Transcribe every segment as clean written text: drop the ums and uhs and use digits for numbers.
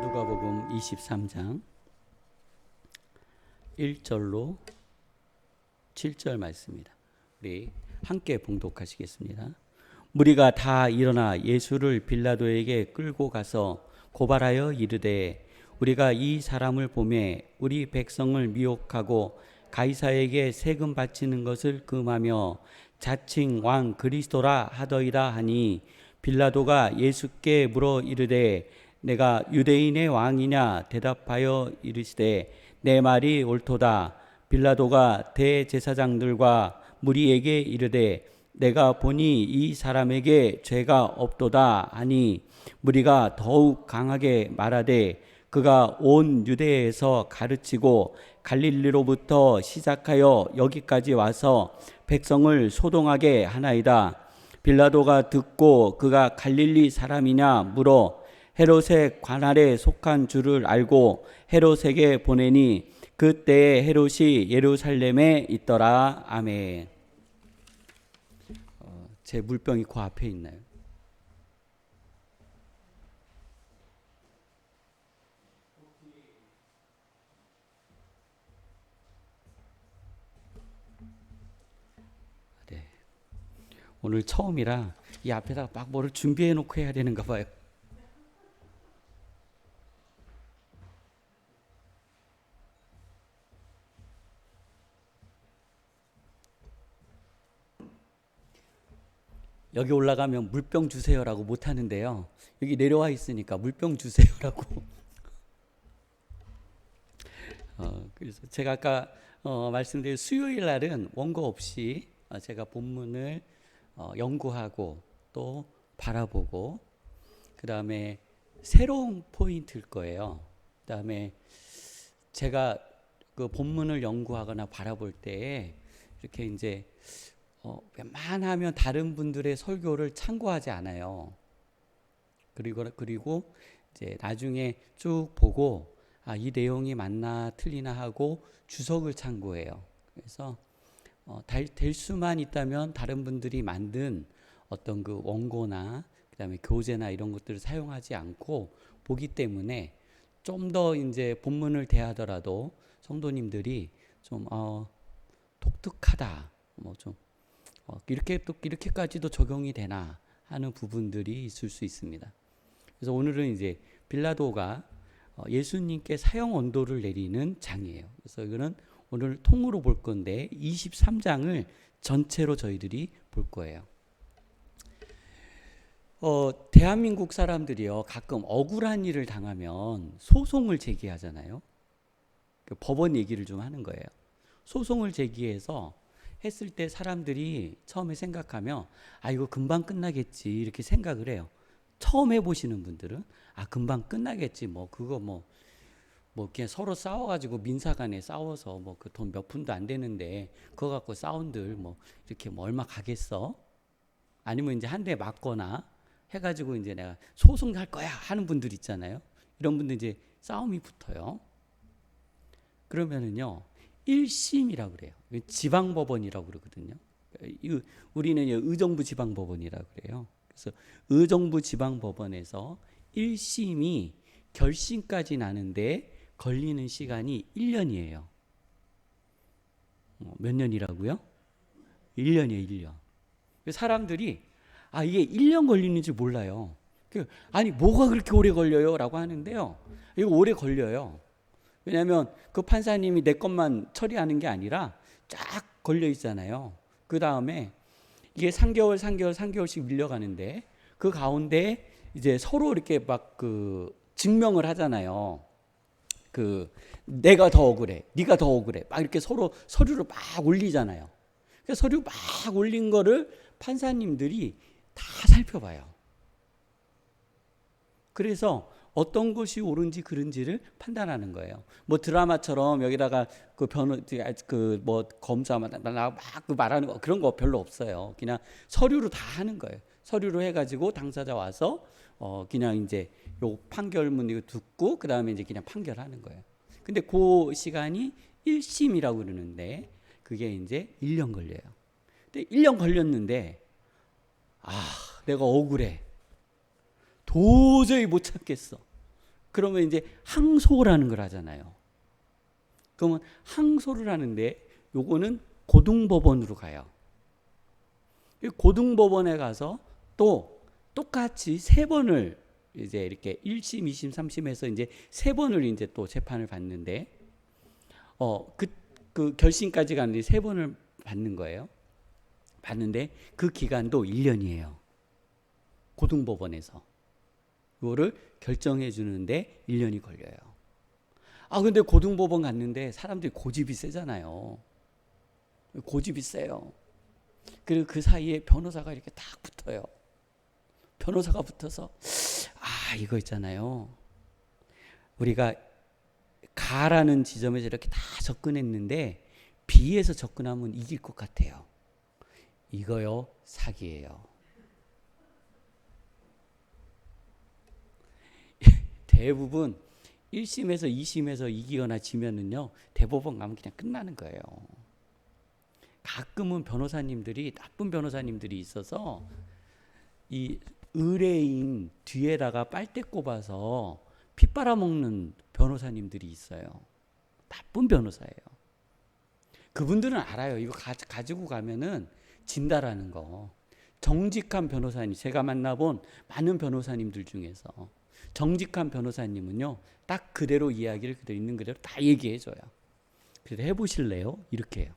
누가복음 23장 1절로 7절 말씀입니다. 우리 함께 봉독하시겠습니다. 무리가 다 일어나 예수를 빌라도에게 끌고 가서 고발하여 이르되 우리가 이 사람을 보매 우리 백성을 미혹하고 가이사에게 세금 바치는 것을 금하며 자칭 왕 그리스도라 하더이다 하니 빌라도가 예수께 물어 이르되 내가 유대인의 왕이냐 대답하여 이르시되 내 말이 옳도다. 빌라도가 대제사장들과 무리에게 이르되 내가 보니 이 사람에게 죄가 없도다 하니 무리가 더욱 강하게 말하되 그가 온 유대에서 가르치고 갈릴리로부터 시작하여 여기까지 와서 백성을 소동하게 하나이다. 빌라도가 듣고 그가 갈릴리 사람이냐 물어 헤롯의 관할에 속한 줄을 알고 헤롯에게 보내니 그때에 헤롯이 예루살렘에 있더라. 아멘. 제 물병이 그 앞에 있나요? 네. 오늘 처음이라 이 앞에다가 막 뭐를 준비해 놓고 해야 되는가 봐요. 여기 올라가면 물병 주세요라고 못 하는데요. 여기 내려와 있으니까 물병 주세요라고. 그래서 제가 아까 말씀드린 수요일 날은 원고 없이 제가 본문을 연구하고 또 바라보고 그 다음에 새로운 포인트일 거예요. 그 다음에 제가 그 본문을 연구하거나 바라볼 때에 이렇게 이제 웬만하면 다른 분들의 설교를 참고하지 않아요. 그리고 이제 나중에 쭉 보고 이 내용이 맞나 틀리나 하고 주석을 참고해요. 그래서 될 수만 있다면 다른 분들이 만든 어떤 그 원고나 그다음에 교재나 이런 것들을 사용하지 않고 보기 때문에 좀 더 이제 본문을 대하더라도 성도님들이 좀 독특하다, 뭐 좀 이렇게까지도 적용이 되나 하는 부분들이 있을 수 있습니다. 그래서 오늘은 이제 빌라도가 예수님께 사형 언도를 내리는 장이에요. 그래서 이거는 오늘 통으로 볼 건데 23장을 전체로 저희들이 볼 거예요. 대한민국 사람들이요 가끔 억울한 일을 당하면 소송을 제기하잖아요. 법원 얘기를 좀 하는 거예요. 소송을 제기해서 했을 때 사람들이 처음에 생각하면 이거 금방 끝나겠지 이렇게 생각을 해요. 처음 해보시는 분들은 금방 끝나겠지 그거 그냥 서로 싸워가지고 민사간에 싸워서 그 돈 몇 푼도 안 되는데 그거 갖고 싸운들 이렇게 얼마 가겠어? 아니면 이제 한 대 맞거나 해가지고 이제 내가 소송할 거야 하는 분들 있잖아요. 이런 분들 이제 싸움이 붙어요. 그러면은요 1심이라고 그래요. 지방법원이라고 그러거든요. 우리는 의정부 지방법원이라고 그래요. 그래서 의정부 지방법원에서 1심이 결심까지 나는데 걸리는 시간이 1년이에요. 몇 년이라고요? 1년이에요, 1년. 사람들이 이게 1년 걸리는 줄 몰라요. 아니 뭐가 그렇게 오래 걸려요? 라고 하는데요. 이거 오래 걸려요. 왜냐하면 그 판사님이 내 것만 처리하는 게 아니라 쫙 걸려 있잖아요. 그 다음에 이게 3개월씩 밀려가는데 그 가운데 이제 서로 이렇게 증명을 하잖아요. 내가 더 억울해, 네가 더 억울해, 이렇게 서로 서류를 막 올리잖아요. 그래서 서류 막 올린 거를 판사님들이 다 살펴봐요. 그래서 어떤 것이 옳은지 그른지를 판단하는 거예요. 드라마처럼 여기다가 검사 막 말하는 거 그런 거 별로 없어요. 그냥 서류로 다 하는 거예요. 서류로 해가지고 당사자 와서 그냥 이제 요 판결문 이거 듣고 그 다음에 이제 그냥 판결하는 거예요. 근데 그 시간이 1심이라고 그러는데 그게 이제 1년 걸려요. 근데 1년 걸렸는데 내가 억울해. 도저히 못 참겠어. 그러면 이제 항소라는 걸 하잖아요. 그러면 항소를 하는데 요거는 고등법원으로 가요. 고등법원에 가서 또 똑같이 세 번을 이제 이렇게 1심, 2심, 3심에서 이제 세 번을 이제 또 재판을 받는데 그 결심까지 가는데 세 번을 받는 거예요. 받는데 그 기간도 1년이에요. 고등법원에서. 이거를 결정해 주는데 1년이 걸려요. 근데 고등법원 갔는데 사람들이 고집이 세잖아요. 고집이 세요. 그리고 그 사이에 변호사가 이렇게 딱 붙어요. 변호사가 붙어서 이거 있잖아요. 우리가 가라는 지점에서 이렇게 다 접근했는데 B에서 접근하면 이길 것 같아요. 이거요, 사기예요. 대부분 1심에서 2심에서 이기거나 지면은요, 대법원 가면 그냥 끝나는 거예요. 가끔은 변호사님들이, 나쁜 변호사님들이 있어서 이 의뢰인 뒤에다가 빨대 꼽아서 피 빨아먹는 변호사님들이 있어요. 나쁜 변호사예요. 그분들은 알아요. 이거 가지고 가면은 진다라는 거. 정직한 변호사님, 제가 만나본 많은 변호사님들 중에서 정직한 변호사님은요, 딱 그대로 이야기를 그대로 있는 그대로 다 얘기해줘요. 그래서 해보실래요? 이렇게 해요.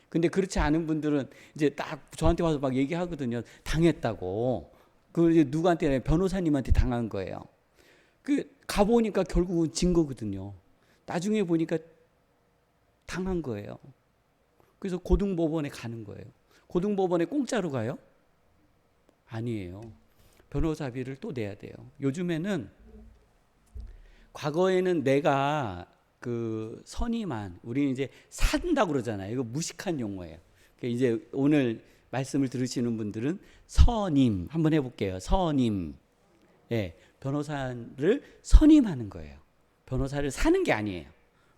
근데 그렇지 않은 분들은 이제 딱 저한테 와서 막 얘기하거든요. 당했다고. 그 이제 누구한테, 변호사님한테 당한 거예요. 가보니까 결국은 진 거거든요. 나중에 보니까 당한 거예요. 그래서 고등법원에 가는 거예요. 고등법원에 공짜로 가요? 아니에요. 변호사비를 또 내야 돼요. 요즘에는, 과거에는 내가 선임한, 우리는 이제 산다고 그러잖아요. 이거 무식한 용어예요. 이제 오늘 말씀을 들으시는 분들은 선임 한번 해볼게요. 선임. 예, 변호사를 선임하는 거예요. 변호사를 사는 게 아니에요.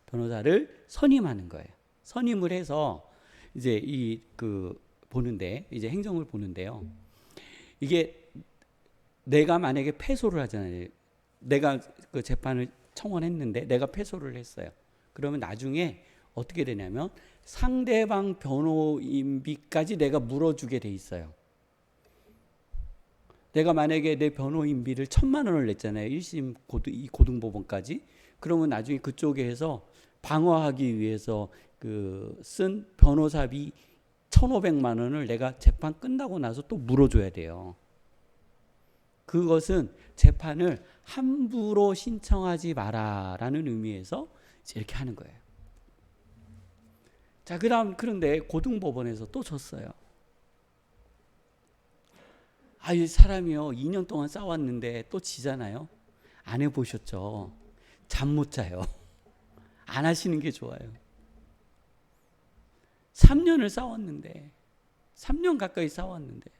변호사를 선임하는 거예요. 선임을 해서 이제 보는데, 이제 행정을 보는데요. 이게 내가 만약에 패소를 하잖아요. 내가 그 재판을 청원했는데 내가 패소를 했어요. 그러면 나중에 어떻게 되냐면 상대방 변호인비까지 내가 물어주게 돼 있어요. 내가 만약에 내 변호인비를 1,000만 원을 냈잖아요. 1심 고등법원까지. 그러면 나중에 그쪽에서 방어하기 위해서 쓴 변호사비 1,500만 원을 내가 재판 끝나고 나서 또 물어줘야 돼요. 그것은 재판을 함부로 신청하지 마라라는 의미에서 이렇게 하는 거예요. 자, 그런데 고등법원에서 또 졌어요. 이 사람이요, 2년 동안 싸웠는데 또 지잖아요. 안 해보셨죠? 잠 못 자요. 안 하시는 게 좋아요. 3년을 싸웠는데, 3년 가까이 싸웠는데,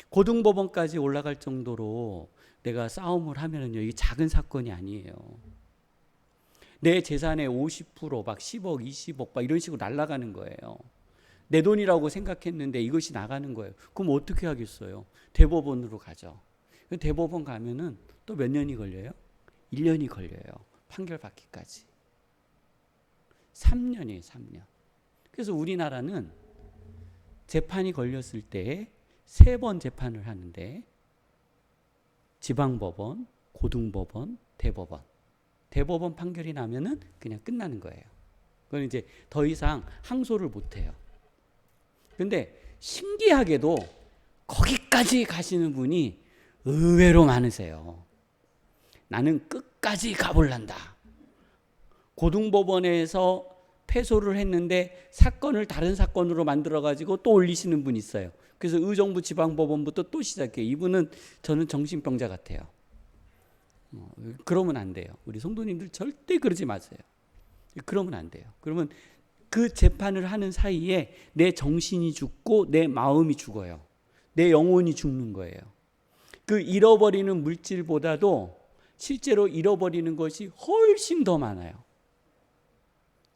고등법원까지 올라갈 정도로 내가 싸움을 하면은요, 이게 작은 사건이 아니에요. 내 재산의 50%, 막 10억, 20억, 막 이런 식으로 날아가는 거예요. 내 돈이라고 생각했는데 이것이 나가는 거예요. 그럼 어떻게 하겠어요? 대법원으로 가죠. 대법원 가면은 또 몇 년이 걸려요? 1년이 걸려요. 판결 받기까지. 3년이에요, 3년. 그래서 우리나라는 재판이 걸렸을 때 3번 재판을 하는데, 지방법원, 고등법원, 대법원. 대법원 판결이 나면은 그냥 끝나는 거예요. 그건 이제 더 이상 항소를 못 해요. 근데 신기하게도 거기까지 가시는 분이 의외로 많으세요. 나는 끝까지 가볼란다. 고등법원에서 패소를 했는데 사건을 다른 사건으로 만들어가지고 또 올리시는 분이 있어요. 그래서 의정부 지방법원부터 또 시작해요. 이분은 저는 정신병자 같아요. 그러면 안 돼요. 우리 성도님들 절대 그러지 마세요. 그러면 안 돼요. 그러면 그 재판을 하는 사이에 내 정신이 죽고 내 마음이 죽어요. 내 영혼이 죽는 거예요. 그 잃어버리는 물질보다도 실제로 잃어버리는 것이 훨씬 더 많아요.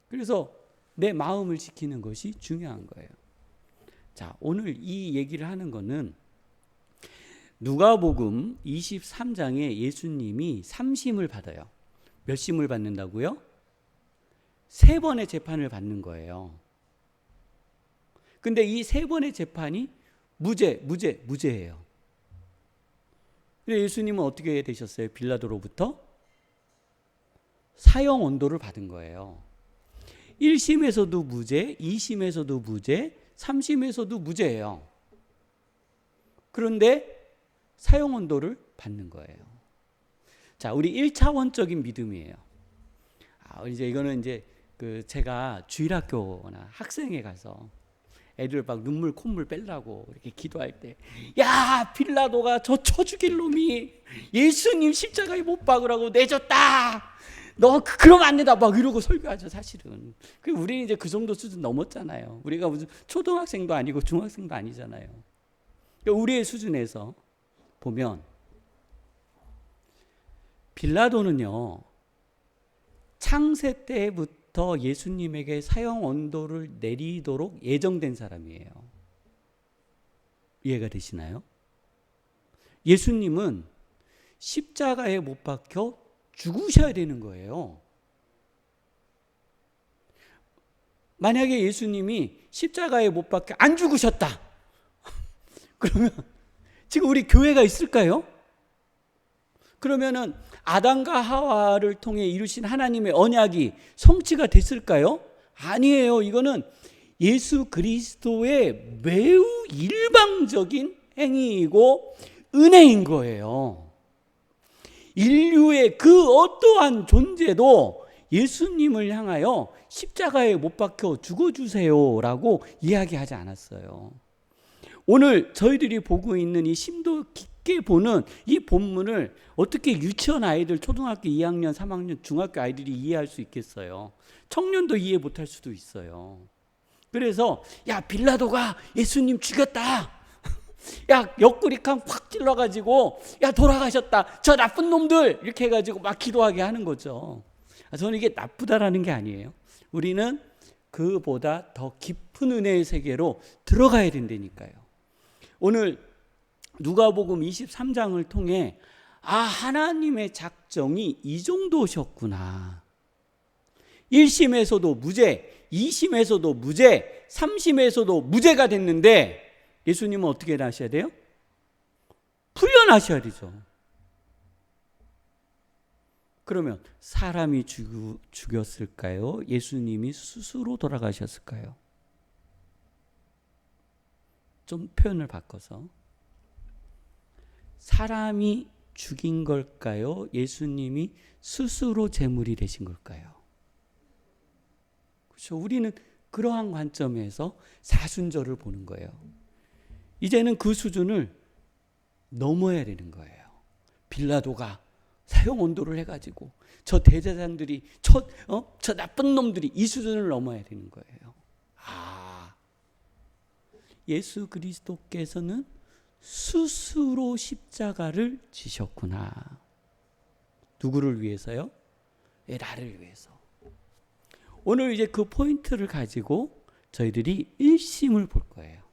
그래서 내 마음을 지키는 것이 중요한 거예요. 자, 오늘 이 얘기를 하는 거는 누가복음 23장에 예수님이 3심을 받아요. 몇 심을 받는다고요? 3번의 재판을 받는 거예요. 근데 이 3번의 재판이 무죄예요. 예수님은 어떻게 되셨어요? 빌라도로부터 사형 언도를 받은 거예요. 1심에서도 무죄, 2심에서도 무죄, 3심에서도 무죄예요. 그런데 사형 언도를 받는 거예요. 자, 우리 1차원적인 믿음이에요. 이제 이거는 이제 제가 주일학교나 학생회 가서 애들 막 눈물 콧물 빼려고 이렇게 기도할 때, 야, 빌라도가 저 쳐 죽일 놈이 예수님 십자가에 못 박으라고 내줬다. 너 그러면 안 된다. 막 이러고 설교하죠, 사실은. 우리는 이제 그 정도 수준 넘었잖아요. 우리가 무슨 초등학생도 아니고 중학생도 아니잖아요. 우리의 수준에서 보면 빌라도는요, 창세 때부터 예수님에게 사형 언도를 내리도록 예정된 사람이에요. 이해가 되시나요? 예수님은 십자가에 못 박혀 죽으셔야 되는 거예요. 만약에 예수님이 십자가에 못 박혀 안 죽으셨다. 그러면 지금 우리 교회가 있을까요? 그러면은 아담과 하와를 통해 이루신 하나님의 언약이 성취가 됐을까요? 아니에요. 이거는 예수 그리스도의 매우 일방적인 행위이고 은혜인 거예요. 인류의 그 어떠한 존재도 예수님을 향하여 십자가에 못 박혀 죽어주세요라고 이야기하지 않았어요. 오늘 저희들이 보고 있는 이 심도 깊게 보는 이 본문을 어떻게 유치원 아이들, 초등학교 2학년, 3학년, 중학교 아이들이 이해할 수 있겠어요? 청년도 이해 못할 수도 있어요. 그래서 야, 빌라도가 예수님 죽였다. 야, 옆구리 칸 확 찔러가지고 야, 돌아가셨다. 저 나쁜 놈들 이렇게 해가지고 막 기도하게 하는 거죠. 저는 이게 나쁘다라는 게 아니에요. 우리는 그보다 더 깊은 은혜의 세계로 들어가야 된다니까요. 오늘 누가복음 23장을 통해 하나님의 작정이 이 정도셨구나. 1심에서도 무죄, 2심에서도 무죄, 3심에서도 무죄가 됐는데 예수님은 어떻게 하셔야 돼요? 풀려나셔야 되죠. 그러면 사람이 죽였을까요? 예수님이 스스로 돌아가셨을까요? 좀 표현을 바꿔서 사람이 죽인 걸까요? 예수님이 스스로 제물이 되신 걸까요? 그렇죠. 우리는 그러한 관점에서 사순절을 보는 거예요. 이제는 그 수준을 넘어야 되는 거예요. 빌라도가 사형 언도를 해가지고 저 대제사장들이 저 나쁜 놈들이 이 수준을 넘어야 되는 거예요. 예수 그리스도께서는 스스로 십자가를 지셨구나. 누구를 위해서요? 나를 위해서. 오늘 이제 그 포인트를 가지고 저희들이 1심을 볼 거예요.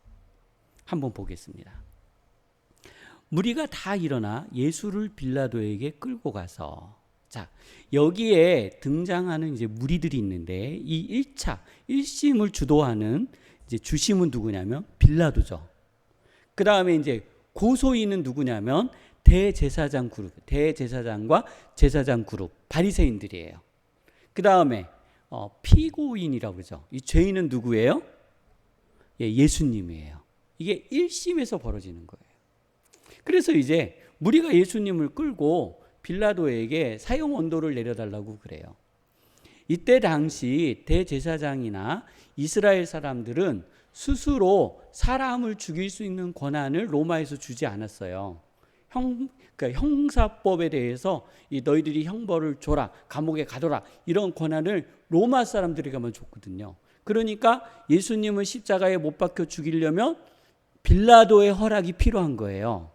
한번 보겠습니다. 무리가 다 일어나 예수를 빌라도에게 끌고 가서, 자, 여기에 등장하는 이제 무리들이 있는데 이 1차 1심을 주도하는 이제 주심은 누구냐면 빌라도죠. 그 다음에 이제 고소인은 누구냐면 대제사장 그룹, 대제사장과 제사장 그룹, 바리새인들이에요. 그 다음에 피고인이라고 그러죠. 이 죄인은 누구예요? 예수님이에요. 이게 1심에서 벌어지는 거예요. 그래서 이제 무리가 예수님을 끌고 빌라도에게 사형 언도를 내려달라고 그래요. 이때 당시 대제사장이나 이스라엘 사람들은 스스로 사람을 죽일 수 있는 권한을 로마에서 주지 않았어요. 그러니까 형사법에 대해서 너희들이 형벌을 줘라, 감옥에 가둬라, 이런 권한을 로마 사람들에게만 줬거든요. 그러니까 예수님을 십자가에 못 박혀 죽이려면 빌라도의 허락이 필요한 거예요.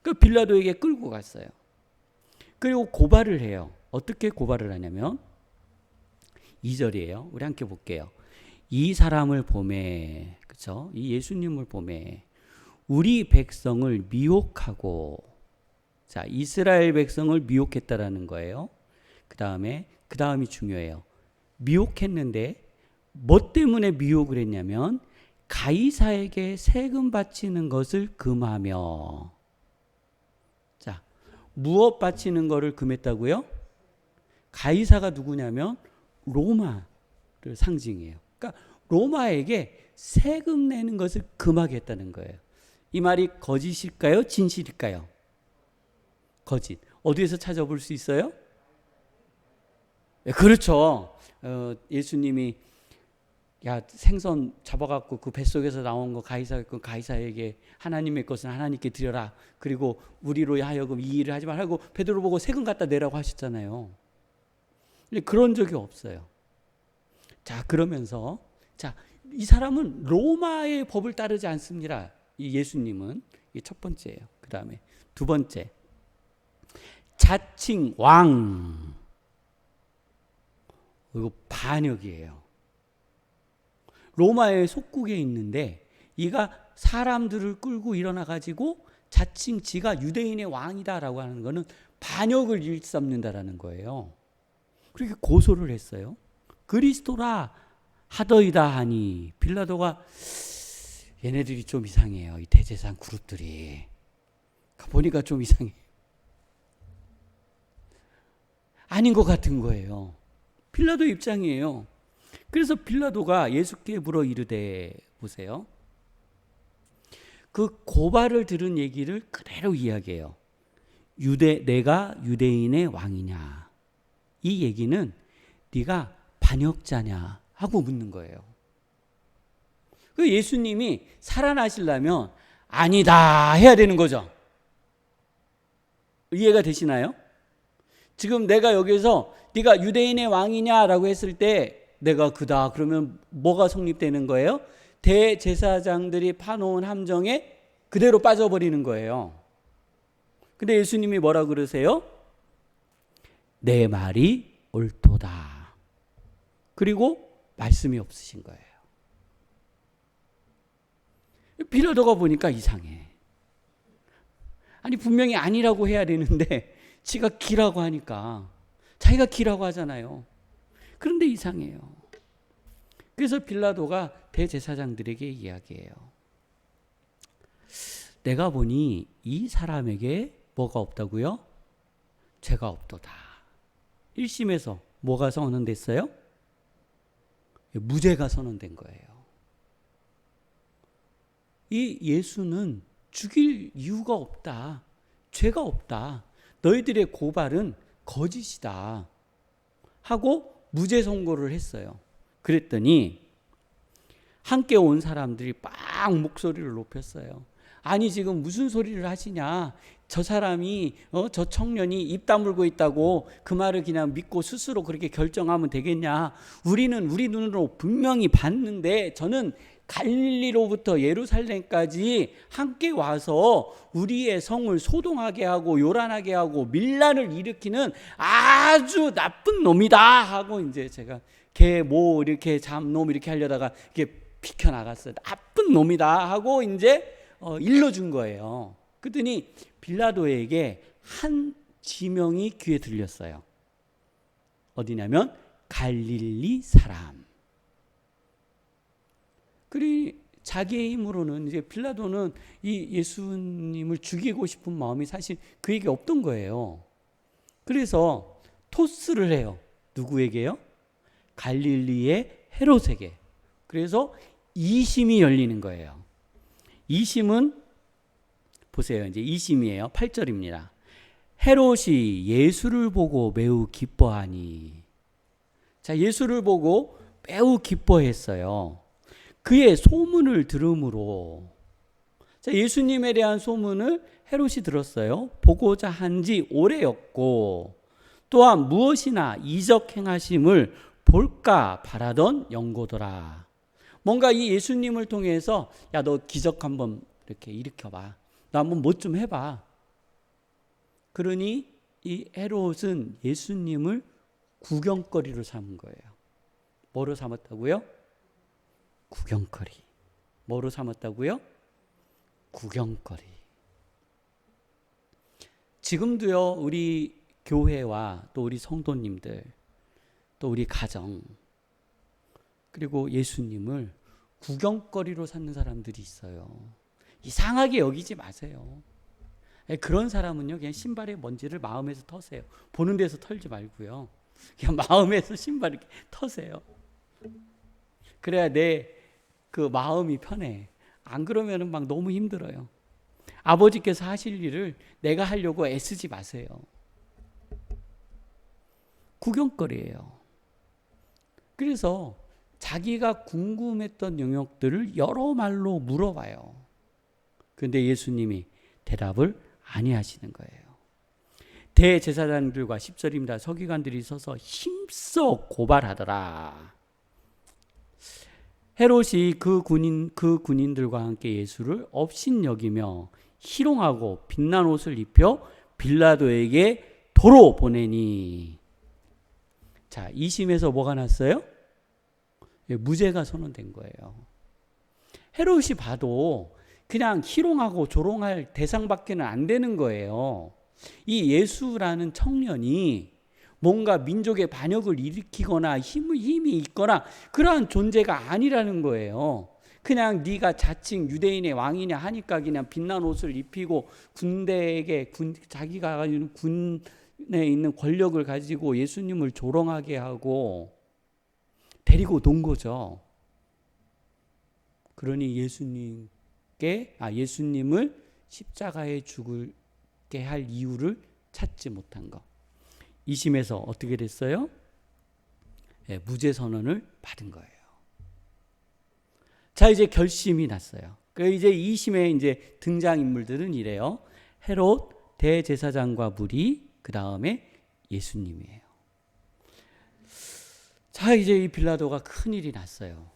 그 빌라도에게 끌고 갔어요. 그리고 고발을 해요. 어떻게 고발을 하냐면 2절이에요. 우리 함께 볼게요. 이 사람을 보매, 그렇죠? 이 예수님을 보매 우리 백성을 미혹하고, 자, 이스라엘 백성을 미혹했다라는 거예요. 그 다음이 중요해요. 미혹했는데 뭐 때문에 미혹을 했냐면 가이사에게 세금 바치는 것을 금하며. 자, 무엇 바치는 것을 금했다고요? 가이사가 누구냐면 로마를 상징해요. 그러니까 로마에게 세금 내는 것을 금하게 했다는 거예요. 이 말이 거짓일까요? 진실일까요? 거짓. 어디에서 찾아볼 수 있어요? 네, 그렇죠. 예수님이 야, 생선 잡아갖고 그 뱃속에서 나온 거 가이사에게 하나님의 것은 하나님께 드려라. 그리고 우리로 하여금 이 일을 하지 말고 베드로 보고 세금 갖다 내라고 하셨잖아요. 근데 그런 적이 없어요. 자, 그러면서 자, 이 사람은 로마의 법을 따르지 않습니다. 이 예수님은. 이게 첫 번째예요. 그 다음에 두 번째, 자칭 왕. 이거 반역이에요. 로마의 속국에 있는데 이가 사람들을 끌고 일어나 가지고 자칭 지가 유대인의 왕이다라고 하는 거는 반역을 일삼는다라는 거예요. 그렇게 고소를 했어요. 그리스도라 하더이다 하니 빌라도가 얘네들이 좀 이상해요. 이 대제사장 그룹들이. 보니까 좀 이상해. 아닌 것 같은 거예요. 빌라도 입장이에요. 그래서 빌라도가 예수께 물어 이르되, 보세요. 그 고발을 들은 얘기를 그대로 이야기해요. 내가 유대인의 왕이냐? 이 얘기는 네가 반역자냐? 하고 묻는 거예요. 그 예수님이 살아나시려면 아니다 해야 되는 거죠. 이해가 되시나요? 지금 내가 여기서 네가 유대인의 왕이냐라고 했을 때 내가 그다 그러면 뭐가 성립되는 거예요? 대제사장들이 파놓은 함정에 그대로 빠져버리는 거예요. 근데 예수님이 뭐라 그러세요? 내 말이 옳도다. 그리고 말씀이 없으신 거예요. 빌라도가 보니까 이상해. 아니 분명히 아니라고 해야 되는데 지가 기라고 하니까, 자기가 기라고 하잖아요. 그런데 이상해요. 그래서 빌라도가 대제사장들에게 이야기해요. 내가 보니 이 사람에게 뭐가 없다고요? 죄가 없도다. 1심에서 뭐가 선언됐어요? 무죄가 선언된 거예요. 이 예수는 죽일 이유가 없다. 죄가 없다. 너희들의 고발은 거짓이다. 하고 무죄 선고를 했어요. 그랬더니 함께 온 사람들이 막 목소리를 높였어요. 아니 지금 무슨 소리를 하시냐? 저 사람이 저 청년이 입 다물고 있다고 그 말을 그냥 믿고 스스로 그렇게 결정하면 되겠냐? 우리는 우리 눈으로 분명히 봤는데 저는 갈릴리로부터 예루살렘까지 함께 와서 우리의 성을 소동하게 하고 요란하게 하고 밀란을 일으키는 아주 나쁜 놈이다 하고 이제 제가 개 뭐 이렇게 잡놈 이렇게 하려다가 이렇게 비켜 나갔어요. 나쁜 놈이다 하고 이제 일러준 거예요. 그랬더니 빌라도에게 한 지명이 귀에 들렸어요. 어디냐면 갈릴리 사람. 그리 자기의 힘으로는 이제 빌라도는 이 예수님을 죽이고 싶은 마음이 사실 그에게 없던 거예요. 그래서 토스를 해요. 누구에게요? 갈릴리의 헤롯에게. 그래서 2심이 열리는 거예요. 2심은 보세요. 이제 2심이에요. 8절입니다. 헤롯이 예수를 보고 매우 기뻐하니. 자, 예수를 보고 매우 기뻐했어요. 그의 소문을 들음으로. 자, 예수님에 대한 소문을 헤롯이 들었어요. 보고자 한 지 오래였고 또한 무엇이나 이적 행하심을 볼까 바라던 영고더라. 뭔가 이 예수님을 통해서 야, 너 기적 한번 이렇게 일으켜봐. 너 한번 뭐 좀 해봐. 그러니 이 헤롯은 예수님을 구경거리로 삼은 거예요. 뭐로 삼았다고요? 구경거리. 뭐로 삼았다고요? 구경거리. 지금도요, 우리 교회와 또 우리 성도님들, 또 우리 가정, 그리고 예수님을 구경거리로 삼는 사람들이 있어요. 이상하게 여기지 마세요. 그런 사람은요, 그냥 신발의 먼지를 마음에서 터세요. 보는 데서 털지 말고요. 그냥 마음에서 신발 이렇게 터세요. 그래야 내 그 마음이 편해. 안 그러면은 막 너무 힘들어요. 아버지께서 하실 일을 내가 하려고 애쓰지 마세요. 구경거리예요. 그래서 자기가 궁금했던 영역들을 여러 말로 물어봐요. 그런데 예수님이 대답을 아니하시는 거예요. 대제사장들과 10절입니다. 서기관들이 서서 힘써 고발하더라. 헤롯이 그 군인들과 함께 예수를 업신여기며 희롱하고 빛난 옷을 입혀 빌라도에게 도로 보내니. 자, 2심에서 뭐가 났어요? 무죄가 선언된 거예요. 헤롯이 봐도 그냥 희롱하고 조롱할 대상밖에는 안 되는 거예요. 이 예수라는 청년이 뭔가 민족의 반역을 일으키거나 힘이 있거나 그러한 존재가 아니라는 거예요. 그냥 네가 자칭 유대인의 왕이냐 하니까 그냥 빛난 옷을 입히고 자기가 가지고 군에 있는 권력을 가지고 예수님을 조롱하게 하고 데리고 논 거죠. 그러니 예수님을 십자가에 죽게 할 이유를 찾지 못한 것. 2심에서 어떻게 됐어요? 무죄 선언을 받은 거예요. 자, 이제 결심이 났어요. 이제 2심에 이제 등장 인물들은 이래요. 헤롯, 대제사장과 무리, 그 다음에 예수님이에요. 자, 이제 이 빌라도가 큰일이 났어요.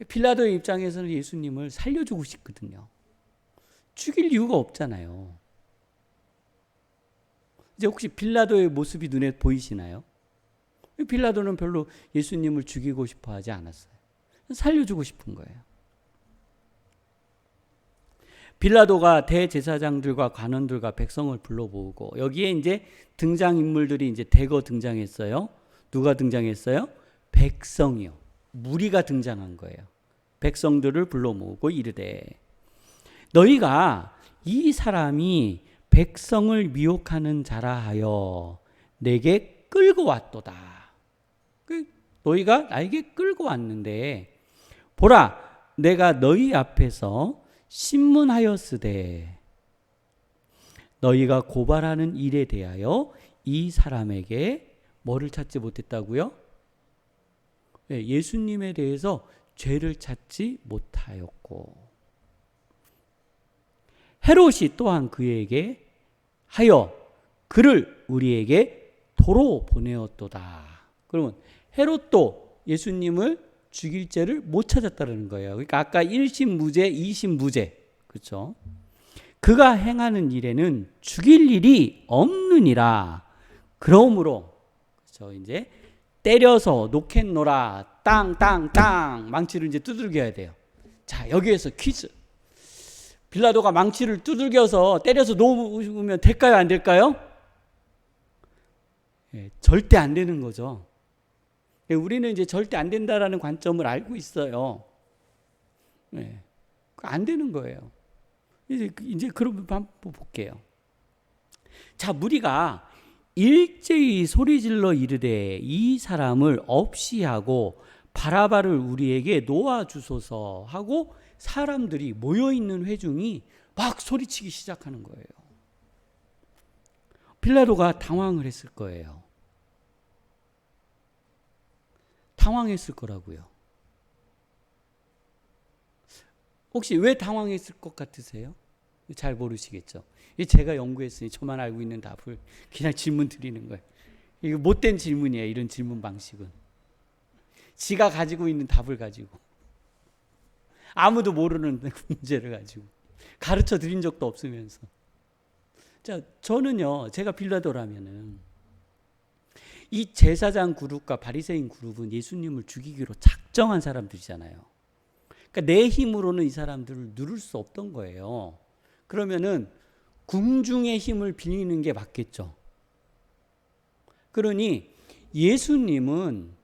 빌라도의 입장에서는 예수님을 살려주고 싶거든요. 죽일 이유가 없잖아요. 이제 혹시 빌라도의 모습이 눈에 보이시나요? 빌라도는 별로 예수님을 죽이고 싶어 하지 않았어요. 살려주고 싶은 거예요. 빌라도가 대제사장들과 관원들과 백성을 불러 모으고 여기에 이제 등장인물들이 이제 대거 등장했어요. 누가 등장했어요? 백성이요. 무리가 등장한 거예요. 백성들을 불러 모으고 이르되 너희가 이 사람이 백성을 미혹하는 자라 하여 내게 끌고 왔도다. 너희가 나에게 끌고 왔는데 보라 내가 너희 앞에서 신문하였으되 너희가 고발하는 일에 대하여 이 사람에게 뭐를 찾지 못했다고요? 예수님에 대해서 죄를 찾지 못하였고 헤롯이 또한 그에게 하여 그를 우리에게 도로 보내었도다. 그러면 헤롯도 예수님을 죽일 죄를 못 찾았다는 거예요. 그러니까 아까 1심 무죄, 2심 무죄. 그렇죠? 그가 행하는 일에는 죽일 일이 없느니라. 그러므로 그렇죠? 이제 때려서 놓겠노라. 땅 망치를 이제 두들겨야 돼요. 자, 여기에서 퀴즈. 빌라도가 망치를 두들겨서 때려서 놓으면 될까요? 안 될까요? 절대 안 되는 거죠. 우리는 이제 절대 안 된다라는 관점을 알고 있어요. 안 되는 거예요. 이제 그럼 한번 볼게요. 자, 무리가 일제히 소리질러 이르되 이 사람을 없이 하고 바라바를 우리에게 놓아주소서 하고 사람들이 모여있는 회중이 막 소리치기 시작하는 거예요. 빌라도가 당황을 했을 거예요. 당황했을 거라고요. 혹시 왜 당황했을 것 같으세요? 잘 모르시겠죠. 제가 연구했으니 저만 알고 있는 답을 그냥 질문 드리는 거예요. 이거 못된 질문이에요. 이런 질문 방식은. 지가 가지고 있는 답을 가지고 아무도 모르는 문제를 가지고 가르쳐 드린 적도 없으면서. 자, 저는요, 제가 빌라도라면은 이 제사장 그룹과 바리새인 그룹은 예수님을 죽이기로 작정한 사람들이잖아요. 그러니까 내 힘으로는 이 사람들을 누를 수 없던 거예요. 그러면은 궁중의 힘을 빌리는 게 맞겠죠. 그러니 예수님은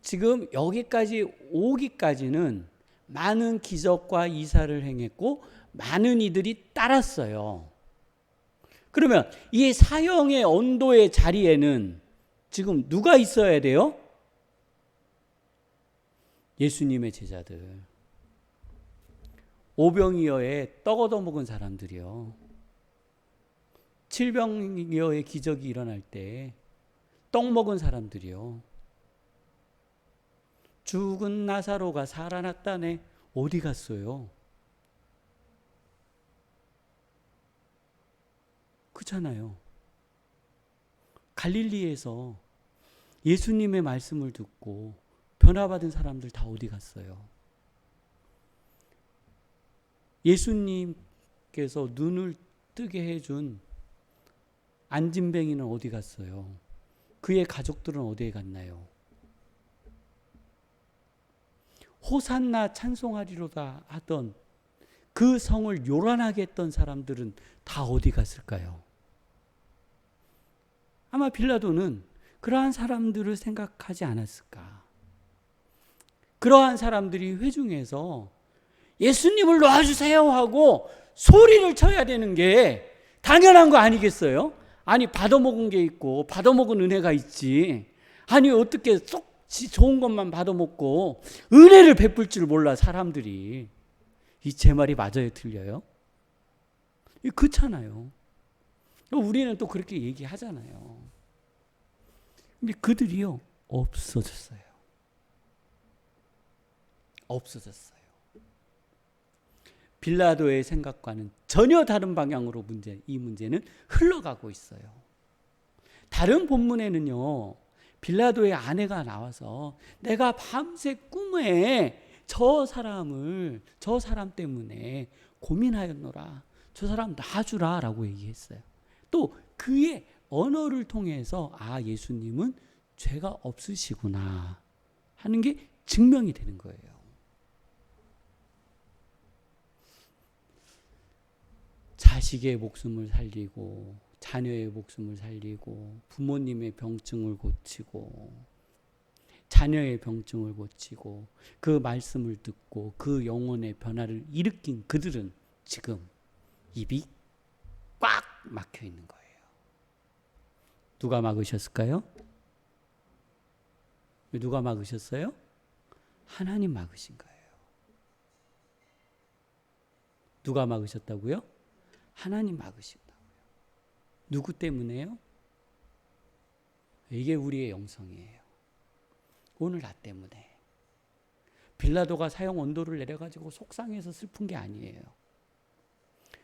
지금 여기까지 오기까지는 많은 기적과 이사를 행했고 많은 이들이 따랐어요. 그러면 이 사형의 언도의 자리에는 지금 누가 있어야 돼요? 예수님의 제자들. 오병이어에 떡 얻어먹은 사람들이요. 칠병이어의 기적이 일어날 때 떡 먹은 사람들이요. 죽은 나사로가 살아났다네. 어디 갔어요? 그렇잖아요. 갈릴리에서 예수님의 말씀을 듣고 변화받은 사람들 다 어디 갔어요? 예수님께서 눈을 뜨게 해준 안진뱅이는 어디 갔어요? 그의 가족들은 어디에 갔나요? 호산나 찬송하리로다 하던 그 성을 요란하게 했던 사람들은 다 어디 갔을까요? 아마 빌라도는 그러한 사람들을 생각하지 않았을까? 그러한 사람들이 회중에서 예수님을 놓아주세요 하고 소리를 쳐야 되는 게 당연한 거 아니겠어요? 아니 받아먹은 게 있고 받아먹은 은혜가 있지. 아니 어떻게 쏙 좋은 것만 받아먹고 은혜를 베풀 줄 몰라 사람들이. 이 제 말이 맞아요 틀려요? 그렇잖아요. 우리는 또 그렇게 얘기하잖아요. 근데 그들이요 없어졌어요. 없어졌어요. 빌라도의 생각과는 전혀 다른 방향으로 이 문제는 흘러가고 있어요. 다른 본문에는요, 빌라도의 아내가 나와서 내가 밤새 꿈에 저 사람 때문에 고민하였노라. 저 사람 놔주라 라고 얘기했어요. 또 그의 언어를 통해서 아, 예수님은 죄가 없으시구나 하는 게 증명이 되는 거예요. 자식의 목숨을 살리고 자녀의 목숨을 살리고 부모님의 병증을 고치고 자녀의 병증을 고치고 그 말씀을 듣고 그 영혼의 변화를 일으킨 그들은 지금 입이 꽉 막혀 있는 거예요. 누가 막으셨을까요? 누가 막으셨어요? 하나님 막으신 거예요. 누가 막으셨다고요? 하나님 막으신다고요. 누구 때문에요? 이게 우리의 영성이에요. 오늘 나 때문에. 빌라도가 사형 언도를 내려가지고 속상해서 슬픈 게 아니에요.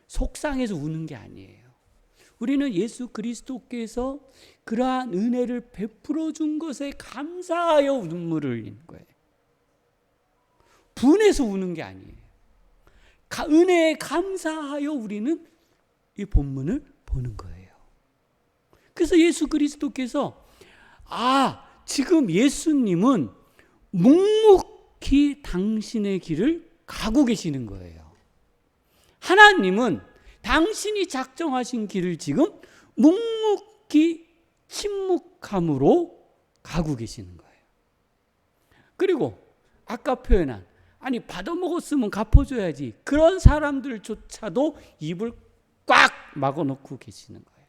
속상해서 우는 게 아니에요. 우리는 예수 그리스도께서 그러한 은혜를 베풀어 준 것에 감사하여 눈물을 흘리는 거예요. 분해서 우는 게 아니에요. 은혜에 감사하여 우리는 이 본문을 보는 거예요. 그래서 예수 그리스도께서 지금 예수님은 묵묵히 당신의 길을 가고 계시는 거예요. 하나님은 당신이 작정하신 길을 지금 묵묵히 침묵함으로 가고 계시는 거예요. 그리고 아까 표현한 받아먹었으면 갚아줘야지 그런 사람들조차도 입을 꽉 막아놓고 계시는 거예요.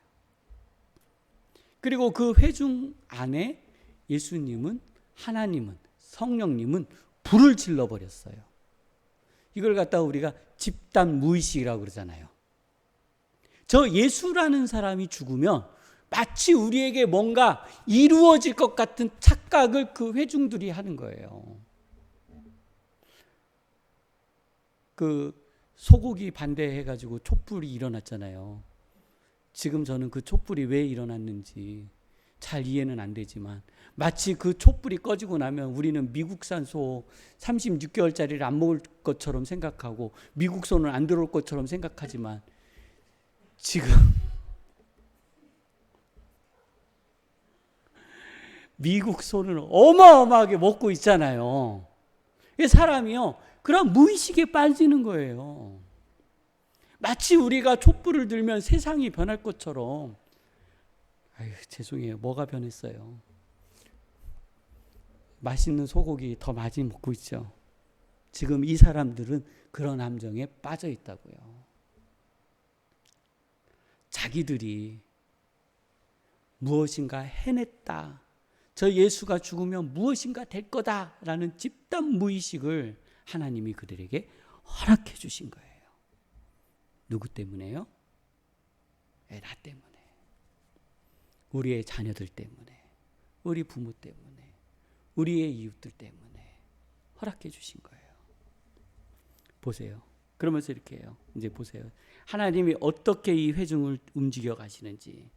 그리고 그 회중 안에 예수님은 하나님은 성령님은 불을 질러버렸어요. 이걸 갖다가 우리가 집단 무의식이라고 그러잖아요. 저 예수라는 사람이 죽으면 마치 우리에게 뭔가 이루어질 것 같은 착각을 그 회중들이 하는 거예요. 그 소고기 반대해가지고 촛불이 일어났잖아요. 지금 저는 그 촛불이 왜 일어났는지 잘 이해는 안 되지만 마치 그 촛불이 꺼지고 나면 우리는 미국산 소 36개월짜리를 안 먹을 것처럼 생각하고 미국 소는 안 들어올 것처럼 생각하지만 지금 미국 소는 어마어마하게 먹고 있잖아요. 사람이요 그런 무의식에 빠지는 거예요. 마치 우리가 촛불을 들면 세상이 변할 것처럼. 아유, 죄송해요. 뭐가 변했어요? 맛있는 소고기 더 많이 먹고 있죠. 지금 이 사람들은 그런 함정에 빠져 있다고요. 자기들이 무엇인가 해냈다. 저 예수가 죽으면 무엇인가 될 거다라는 집단 무의식을 하나님이 그들에게 허락해 주신 거예요. 누구 때문에요? 나 때문에. 우리의 자녀들 때문에. 우리 부모 때문에. 우리의 이웃들 때문에 허락해 주신 거예요. 보세요. 그러면서 이렇게 해요. 이제 보세요. 하나님이 어떻게 이 회중을 움직여 가시는지.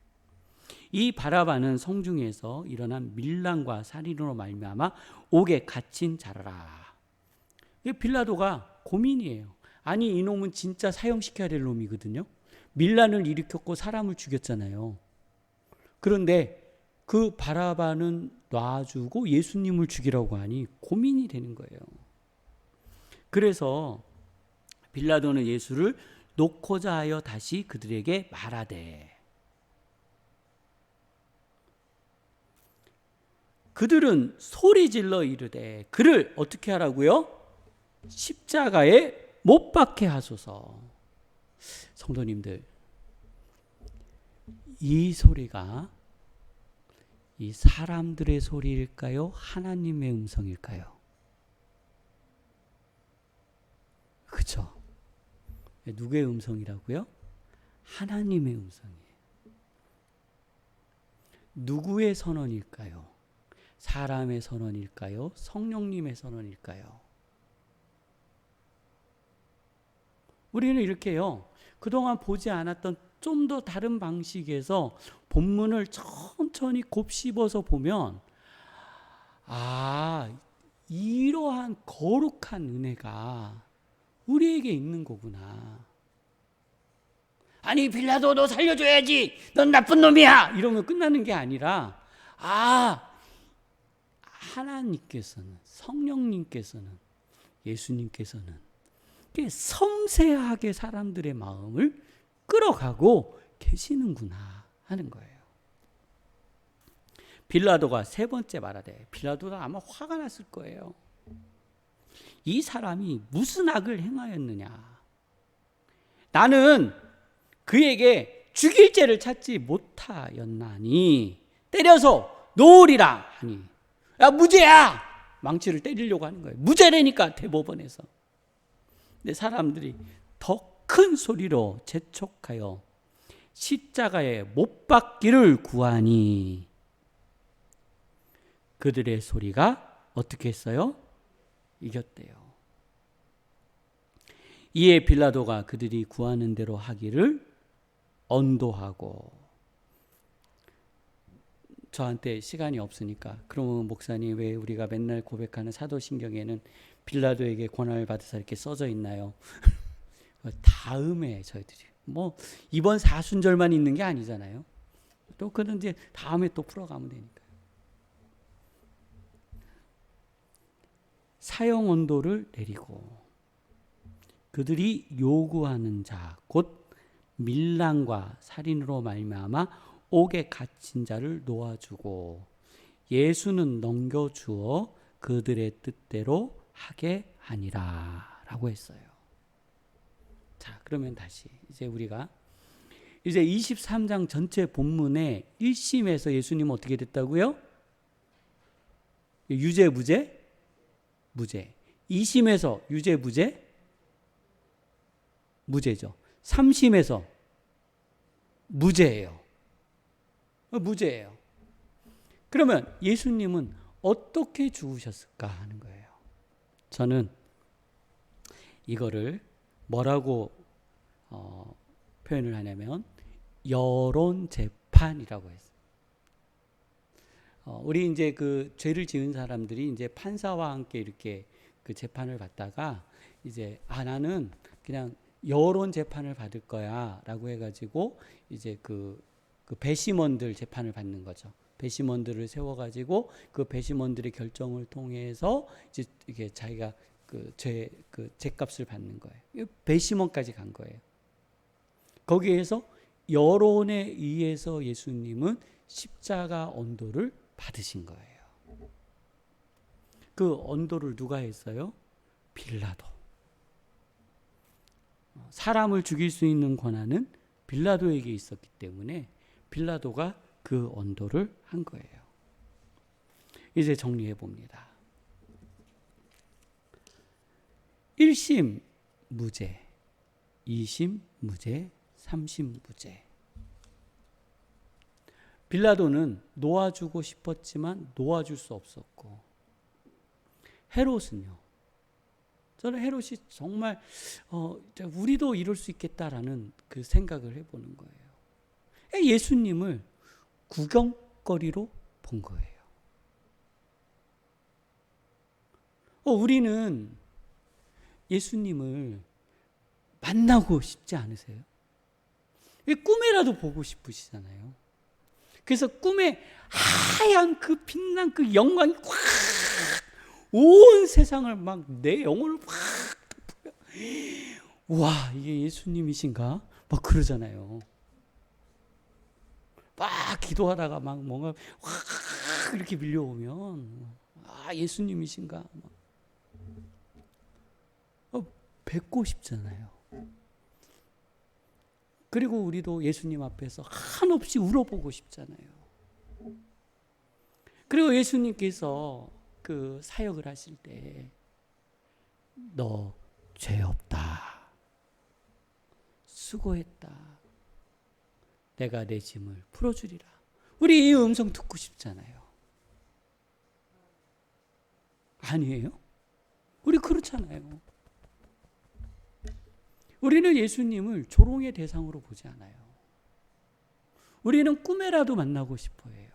이 바라바는 성중에서 일어난 밀란과 살인으로 말미암아 옥에 갇힌 자라. 빌라도가 고민이에요. 아니, 이놈은 진짜 사형시켜야 될 놈이거든요. 밀란을 일으켰고 사람을 죽였잖아요. 그런데 그 바라바는 놔주고 예수님을 죽이라고 하니 고민이 되는 거예요. 그래서 빌라도는 예수를 놓고자 하여 다시 그들에게 말하되, 그들은 소리질러 이르되 그를 어떻게 하라고요? 십자가에 못 박게 하소서. 성도님들, 이 소리가 이 사람들의 소리일까요? 하나님의 음성일까요? 그렇죠? 누구의 음성이라고요? 하나님의 음성이에요. 누구의 선언일까요? 사람의 선언일까요? 성령님의 선언일까요? 우리는 이렇게 해요. 그동안 보지 않았던 좀 더 다른 방식에서 본문을 천천히 곱씹어서 보면, 이러한 거룩한 은혜가 우리에게 있는 거구나. 아니, 빌라도 너 살려줘야지, 넌 나쁜 놈이야, 이러면 끝나는 게 아니라, 하나님께서는, 성령님께서는, 예수님께서는 섬세하게 사람들의 마음을 끌어가고 계시는구나 하는 거예요. 빌라도가 세 번째 말하되, 빌라도가 아마 화가 났을 거예요. 이 사람이 무슨 악을 행하였느냐. 나는 그에게 죽일 죄를 찾지 못하였나니 때려서 놓으리라 하니, 야, 무죄야! 망치를 때리려고 하는 거예요. 무죄라니까, 대법원에서. 근데 사람들이 더 큰 소리로 재촉하여 십자가에 못 박기를 구하니, 그들의 소리가 어떻게 했어요? 이겼대요. 이에 빌라도가 그들이 구하는 대로 하기를 언도하고, 저한테 시간이 없으니까, 그러면 목사님 왜 우리가 맨날 고백하는 사도신경에는 빌라도에게 권한을 받아서 이렇게 써져 있나요? 다음에 저희들이 이번 사순절만 있는 게 아니잖아요. 또 그는 이제 다음에 또 풀어가면 되니까. 사형 언도를 내리고 그들이 요구하는 자 곧 밀란과 살인으로 말미암아 옥에 갇힌 자를 놓아주고 예수는 넘겨주어 그들의 뜻대로 하게 하니라 라고 했어요. 자, 그러면 다시 이제 우리가 이제 23장 전체 본문에 1심에서 예수님은 어떻게 됐다고요? 유죄, 무죄? 무죄. 2심에서 유죄, 무죄? 무죄죠. 3심에서 무죄예요. 무죄예요. 그러면 예수님은 어떻게 죽으셨을까 하는 거예요. 저는 이거를 뭐라고 표현을 하냐면 여론 재판이라고 했어요. 우리 이제 그 죄를 지은 사람들이 이제 판사와 함께 이렇게 그 재판을 받다가 이제 나는 그냥 여론 재판을 받을 거야라고 해가지고 이제 그 배심원들 재판을 받는 거죠. 배심원들을 세워가지고 그 배심원들의 결정을 통해서 이제 이게 자기가 죄값을 받는 거예요. 배심원까지 간 거예요. 거기에서 여론에 의해서 예수님은 십자가 언도를 받으신 거예요. 그 언도를 누가 했어요? 빌라도. 사람을 죽일 수 있는 권한은 빌라도에게 있었기 때문에 빌라도가 그 언도를 한 거예요. 이제 정리해 봅니다. 1심 무죄, 2심 무죄, 3심 무죄. 빌라도는 놓아주고 싶었지만 놓아줄 수 없었고, 헤롯은요, 저는 헤롯이 정말 우리도 이럴 수 있겠다라는 그 생각을 해보는 거예요. 예수님을 구경거리로 본 거예요. 우리는 예수님을 만나고 싶지 않으세요? 꿈에라도 보고 싶으시잖아요. 그래서 꿈에 하얀 그 빛난 그 영광이 확 온 세상을 막 내 영혼을 확 덮어요. 와, 이게 예수님이신가? 막 그러잖아요. 막 기도하다가 막 뭔가 확 이렇게 밀려오면 예수님이신가? 뵙고 싶잖아요. 그리고 우리도 예수님 앞에서 한없이 울어보고 싶잖아요. 그리고 예수님께서 그 사역을 하실 때 너 죄 없다, 수고했다, 내가 내 짐을 풀어주리라. 우리 이 음성 듣고 싶잖아요. 아니에요? 우리 그렇잖아요. 우리는 예수님을 조롱의 대상으로 보지 않아요. 우리는 꿈에라도 만나고 싶어 해요.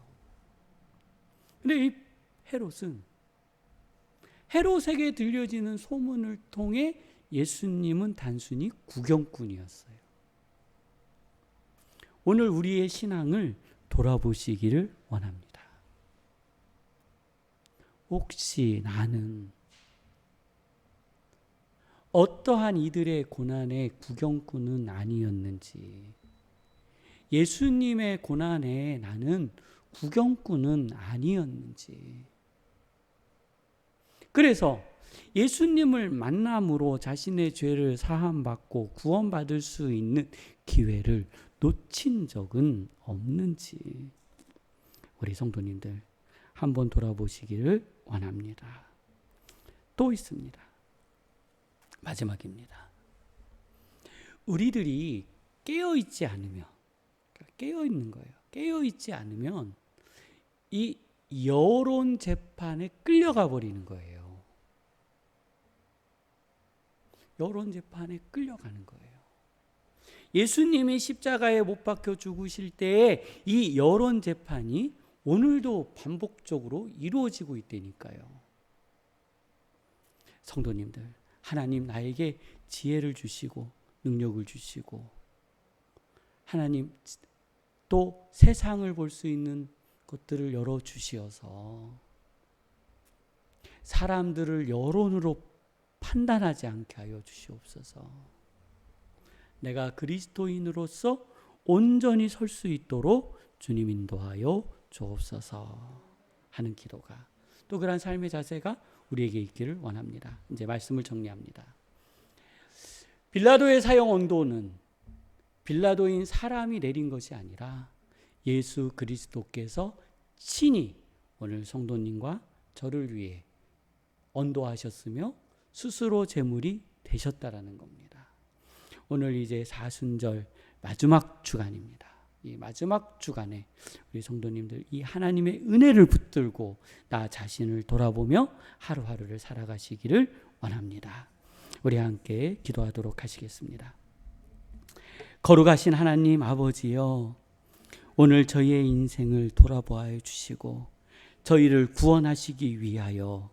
근데 이 헤롯에게 들려지는 소문을 통해 예수님은 단순히 구경꾼이었어요. 오늘 우리의 신앙을 돌아보시기를 원합니다. 혹시 나는 어떠한 이들의 고난의 구경꾼은 아니었는지, 예수님의 고난에 나는 구경꾼은 아니었는지, 그래서 예수님을 만남으로 자신의 죄를 사함받고 구원받을 수 있는 기회를 놓친 적은 없는지, 우리 성도님들 한번 돌아보시기를 원합니다. 또 있습니다. 마지막입니다. 우리들이 깨어있지 않으면, 깨어있는 거예요. 깨어있지 않으면 이 여론 재판에 끌려가 버리는 거예요. 여론 재판에 끌려가는 거예요. 예수님이 십자가에 못 박혀 죽으실 때에 이 여론 재판이 오늘도 반복적으로 이루어지고 있다니까요. 성도님들, 하나님 나에게 지혜를 주시고 능력을 주시고, 하나님 또 세상을 볼 수 있는 것들을 열어주시어서 사람들을 여론으로 판단하지 않게 하여 주시옵소서. 내가 그리스도인으로서 온전히 설 수 있도록 주님 인도하여 주옵소서 하는 기도가, 또 그런 삶의 자세가 우리에게 있기를 원합니다. 이제 말씀을 정리합니다. 빌라도의 사형 언도는 빌라도인 사람이 내린 것이 아니라 예수 그리스도께서 친히 오늘 성도님과 저를 위해 언도하셨으며 스스로 제물이 되셨다라는 겁니다. 오늘 이제 사순절 마지막 주간입니다. 이 마지막 주간에 우리 성도님들 이 하나님의 은혜를 붙들고 나 자신을 돌아보며 하루하루를 살아가시기를 원합니다. 우리 함께 기도하도록 하시겠습니다. 거룩하신 하나님 아버지여, 오늘 저희의 인생을 돌아보아 주시고 저희를 구원하시기 위하여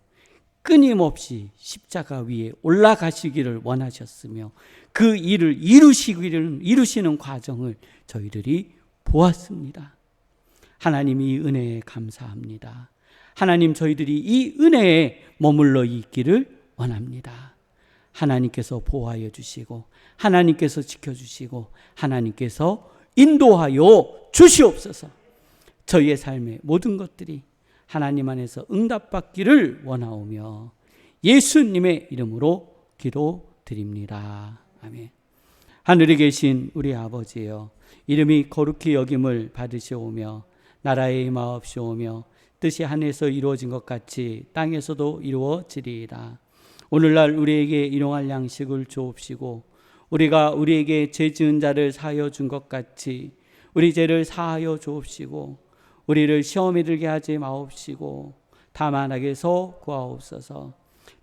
끊임없이 십자가 위에 올라가시기를 원하셨으며 그 일을 이루시는 과정을 저희들이 보았습니다. 하나님, 이 은혜에 감사합니다. 하나님, 저희들이 이 은혜에 머물러 있기를 원합니다. 하나님께서 보호하여 주시고 하나님께서 지켜주시고 하나님께서 인도하여 주시옵소서. 저희의 삶의 모든 것들이 하나님 안에서 응답받기를 원하오며 예수님의 이름으로 기도드립니다. 아멘. 하늘에 계신 우리 아버지여, 이름이 거룩히 여김을 받으시오며 나라의 임하옵시오며 뜻이 하늘에서 이루어진 것 같이 땅에서도 이루어지리이다. 오늘날 우리에게 일용할 양식을 주옵시고 우리가 우리에게 죄 지은 자를 사하여 준 것 같이 우리 죄를 사하여 주옵시고 우리를 시험에 들게 하지 마옵시고 다만 악에서 구하옵소서.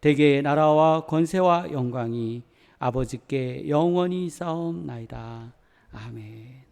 대개 나라와 권세와 영광이 아버지께 영원히 쌓옵나이다. 아멘.